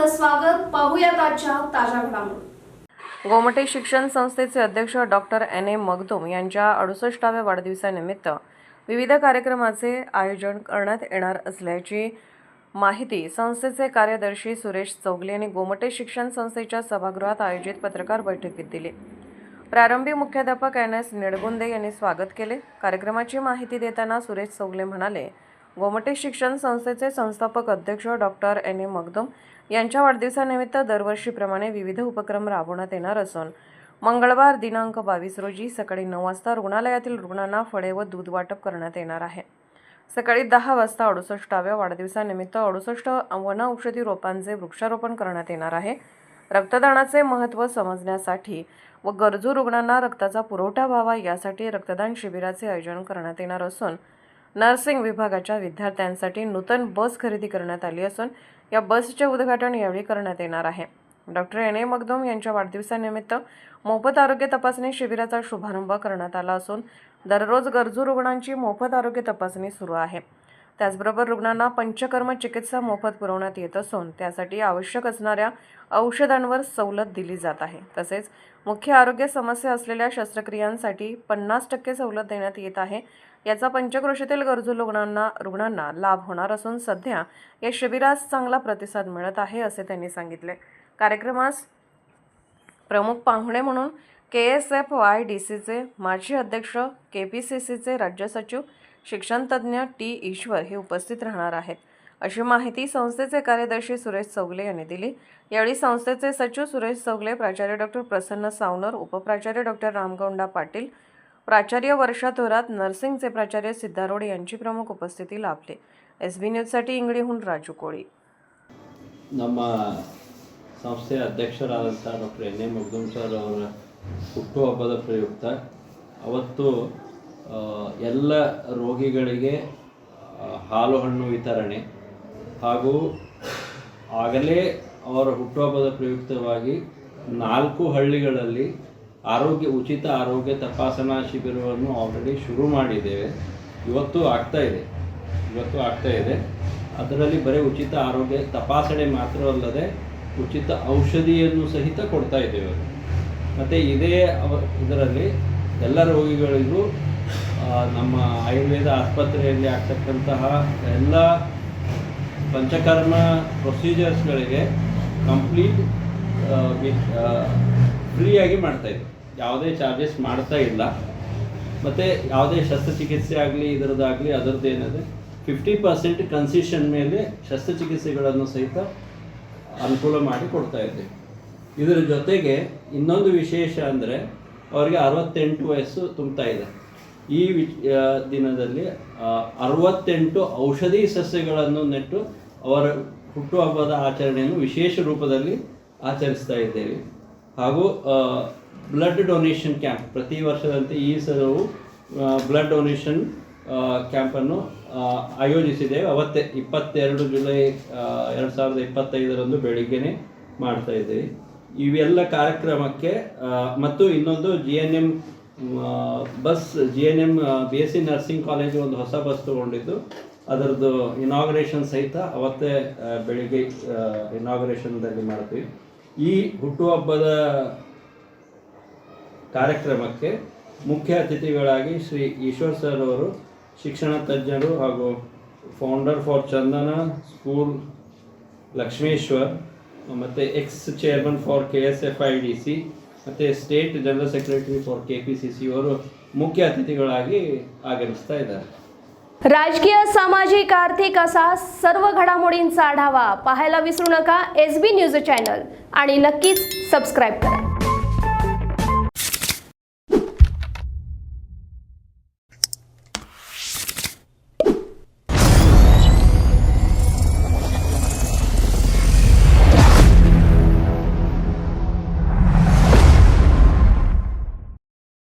आपलं स्वागत. पाहूयात आजच्या ताज्या घडामोडी. गोमटे शिक्षण संस्थेचे अध्यक्ष डॉक्टर एन ए मगदूम यांच्या 68व्या वाढदिवसानिमित्त विविध कार्यक्रमाचे आयोजन करण्यात येणार असल्याची माहिती संस्थेचे कार्यदर्शी सुरेश चौगले यांनी गोमटे शिक्षण संस्थेच्या सभागृहात आयोजित पत्रकार बैठकीत दिली. प्रारंभी मुख्याध्यापक एन एस निडगुंदे यांनी स्वागत केले. कार्यक्रमाची माहिती देताना सुरेश चौगले म्हणाले, गोमटे शिक्षण संस्थेचे संस्थापक अध्यक्ष डॉक्टर एन ए मगदूम यांच्या वाढदिवसानिमित्त दरवर्षीप्रमाणे विविध उपक्रम राबवण्यात येणार असून मंगळवार दिनांक 22 रोजी सकाळी 9 वाजता रुग्णालयातील रुग्णांना फळे व दूध वाटप करण्यात येणार आहे. सकाळी 10 वाजता 68व्या वाढदिवसानिमित्त 68 वनौषधी रोपांचे वृक्षारोपण करण्यात येणार आहे. रक्तदानाचे महत्त्व समजण्यासाठी व गरजू रुग्णांना रक्ताचा पुरवठा व्हावा यासाठी रक्तदान शिबिराचे आयोजन करण्यात येणार असून नर्सिंग विभागाच्या विद्यार्थ्यांसाठी नूतन बस खरेदी करण्यात आली असून या बसचे उद्घाटन यावेळी करण्यात येणार आहे. डॉक्टर एन ए मगदूम यांच्या वाढदिवसानिमित्त मोफत आरोग्य तपासणी शिबिराचा शुभारंभ करण्यात आला असून दररोज गरजू रुग्णांची मोफत आरोग्य तपासणी सुरू आहे. त्याचबरोबर रुग्णांना पंचकर्म चिकित्सा मोफत पुरवण्यात येत असून त्यासाठी आवश्यक असणाऱ्या औषधांवर सवलत दिली जात आहे. तसेच मुख्य आरोग्य समस्या असलेल्या शस्त्रक्रियांसाठी 50% सवलत देण्यात येत आहे. याचा पंचक्रोशीतील गरजू रुग्णांना लाभ होणार असून सध्या या शिबिरास चांगला प्रतिसाद मिळत आहे असे त्यांनी सांगितले. कार्यक्रमास प्रमुख पाहुणे म्हणून KSFYDCचे माजी अध्यक्ष, KPCCचे राज्य सचिव, शिक्षण तज्ज्ञ टी ईश्वर हे उपस्थित राहणार आहेत अशी माहिती संस्थेचे कार्यदर्शी सुरेश चौगले यांनी दिली. यावेळी संस्थेचे सचिव सुरेश चौगले, प्राचार्य डॉक्टर प्रसन्न सावनर, उपप्राचार्य डॉक्टर रामगौंडा पाटील, प्राचार्य वर्षा थोरात, नर्सिंगचे प्राचार्य सिद्धारोड यांची प्रमुख उपस्थिती लाभली. SB न्यूजसाठी इंगळीहून राजू कोळी. ನಮ್ಮ ಸಂಸ್ಥೆಯ ಅಧ್ಯಕ್ಷರಾದಂಥ doctor N A Magdum sir ಅವರ ಹುಟ್ಟುಹಬ್ಬದ ಪ್ರಯುಕ್ತ ಅವತ್ತು ಎಲ್ಲ ರೋಗಿಗಳಿಗೆ ಹಾಲು ಹಣ್ಣು ವಿತರಣೆ ಹಾಗೂ ಆಗಲೇ ಅವರ ಹುಟ್ಟುಹಬ್ಬದ ಪ್ರಯುಕ್ತವಾಗಿ 4 ಹಳ್ಳಿಗಳಲ್ಲಿ ಉಚಿತ ಆರೋಗ್ಯ ತಪಾಸಣಾ ಶಿಬಿರವನ್ನು ಆಲ್ರೆಡಿ ಶುರು ಮಾಡಿದ್ದೇವೆ. ಇವತ್ತು ಆಗ್ತಾ ಇದೆ. ಅದರಲ್ಲಿ ಬರೀ ಉಚಿತ ಆರೋಗ್ಯ ತಪಾಸಣೆ ಮಾತ್ರವಲ್ಲದೆ ಉಚಿತ ಔಷಧಿಯನ್ನು ಸಹಿತ ಕೊಡ್ತಾ ಇದ್ದೇವೆ. ಮತ್ತು ಇದರಲ್ಲಿ ಎಲ್ಲ ರೋಗಿಗಳಿಗೂ ನಮ್ಮ ಆಯುರ್ವೇದ ಆಸ್ಪತ್ರೆಯಲ್ಲಿ ಆಗ್ತಕ್ಕಂತಹ ಎಲ್ಲ ಪಂಚಕರ್ಮ ಪ್ರೊಸೀಜರ್ಸ್ಗಳಿಗೆ ಕಂಪ್ಲೀಟ್ ಫ್ರೀಯಾಗಿ ಮಾಡ್ತಾಯಿದ್ವಿ. ಯಾವುದೇ ಚಾರ್ಜಸ್ ಮಾಡ್ತಾ ಇಲ್ಲ. ಮತ್ತು ಯಾವುದೇ ಶಸ್ತ್ರಚಿಕಿತ್ಸೆ ಆಗಲಿ ಇದರದ್ದಾಗಲಿ ಅದರದ್ದೇನಿದೆ 50% ಕನ್ಸೆಷನ್ ಮೇಲೆ ಶಸ್ತ್ರಚಿಕಿತ್ಸೆಗಳನ್ನು ಸಹಿತ ಅನುಕೂಲ ಮಾಡಿ ಕೊಡ್ತಾ ಇದ್ದೇವೆ. ಇದರ ಜೊತೆಗೆ ಇನ್ನೊಂದು ವಿಶೇಷ ಅಂದರೆ ಅವರಿಗೆ 68 ವಯಸ್ಸು ತುಂಬ್ತಾ ಇದೆ. ಈ ದಿನದಲ್ಲಿ 68 ಔಷಧಿ ಸಸ್ಯಗಳನ್ನು ನೆಟ್ಟು ಅವರ ಹುಟ್ಟುಹಬ್ಬದ ಆಚರಣೆಯನ್ನು ವಿಶೇಷ ರೂಪದಲ್ಲಿ ಆಚರಿಸ್ತಾ ಇದ್ದೇವೆ. ಹಾಗೂ ಬ್ಲಡ್ ಡೊನೇಷನ್ ಕ್ಯಾಂಪ್ ಪ್ರತಿ ವರ್ಷದಂತೆ ಈ ಸಲವೂ ಬ್ಲಡ್ ಡೊನೇಷನ್ ಕ್ಯಾಂಪನ್ನು ಆಯೋಜಿಸಿದ್ದೇವೆ. ಅವತ್ತೇ 22 ಜುಲೈ 2025 ಬೆಳಿಗ್ಗೆನೇ ಮಾಡ್ತಾ ಇದ್ದೀವಿ. ಇವೆಲ್ಲ ಕಾರ್ಯಕ್ರಮಕ್ಕೆ ಮತ್ತು ಇನ್ನೊಂದು GNM BSc ನರ್ಸಿಂಗ್ ಕಾಲೇಜು ಒಂದು ಹೊಸ ಬಸ್ ತೊಗೊಂಡಿದ್ದು ಅದರದ್ದು ಇನಾಗ್ರೇಷನ್ ಸಹಿತ ಅವತ್ತೇ ಬೆಳಿಗ್ಗೆ ಇನಾಗ್ರೇಷನ್ದಲ್ಲಿ ಮಾಡ್ತೀವಿ. ಈ ಹುಟ್ಟುಹಬ್ಬದ ಕಾರ್ಯಕ್ರಮಕ್ಕೆ ಮುಖ್ಯ ಅತಿಥಿಗಳಾಗಿ ಶ್ರೀ ಈಶ್ವರ್ ಸರ್ ಅವರು, ಶಿಕ್ಷಣ ತಜ್ಞರು ಹಾಗೂ founder for Chandana school Lakshmeshwar, ಮತ್ತು ಎಕ್ಸ್ ಚೇರ್ಮನ್ ಫಾರ್ KSFIDC ಮತ್ತು state general secretary for KPCC ಅವರು मुख्य अतिथीಗಳಾಗಿ ಆಗಮಿಸ್ತಾ ಇದ್ದಾರೆ. राजकीय, सामाजिक, आर्थिक असा सर्व घडामोडींचा आढावा पाहायला विसरू नका SB न्यूज चॅनल आणि नक्कीच सबस्क्राईब करा.